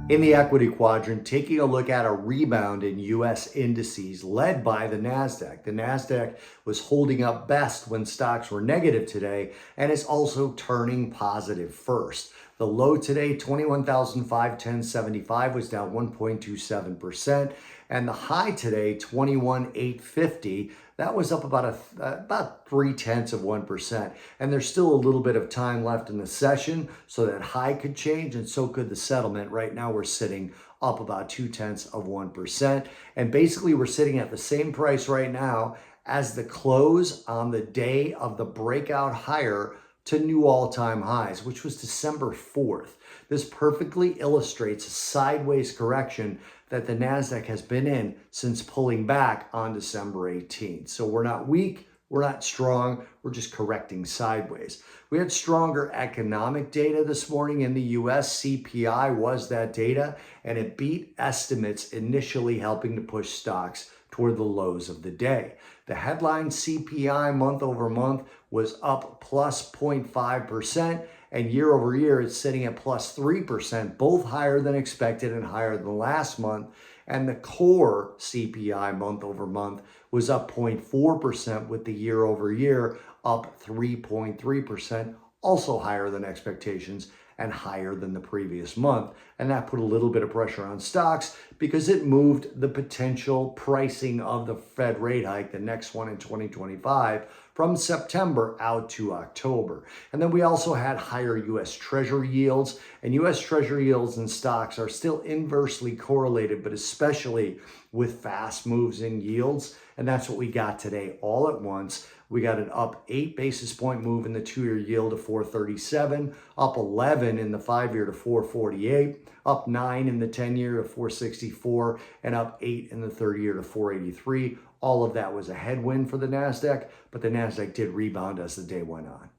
In the equity quadrant, taking a look at a rebound in U.S. indices led by the Nasdaq. The Nasdaq was holding up best when stocks were negative today and is also turning positive first. The low today, 21,510.75, was down 1.27%, and the high today, 21,850, that was up about 0.3%. And there's still a little bit of time left in the session, so that high could change, and so could the settlement. Right now, we're sitting up about 0.2%. And basically, we're sitting at the same price right now as the close on the day of the breakout higher to new all-time highs, which was December 4th. This perfectly illustrates a sideways correction that the Nasdaq has been in since pulling back on December 18th. So we're not weak, we're not strong, we're just correcting sideways. We had stronger economic data this morning in the US. CPI was that data, and it beat estimates, initially helping to push stocks toward the lows of the day. The headline CPI month over month was up plus 0.5%, and year over year it's sitting at plus 3%, both higher than expected and higher than last month. And the core CPI month over month was up 0.4%, with the year over year up 3.3%, also higher than expectations and higher than the previous month. And that put a little bit of pressure on stocks because it moved the potential pricing of the Fed rate hike, the next one in 2025, from September out to October. And then we also had higher US Treasury yields, and US Treasury yields and stocks are still inversely correlated, but especially with fast moves in yields. And that's what we got today all at once. We got an up 8 basis point move in the 2-year yield to 437, up 11 in the 5-year to 448, up 9 in the 10-year to 464, and up 8 in the 30-year to 483. All of that was a headwind for the Nasdaq, but the Nasdaq did rebound as the day went on.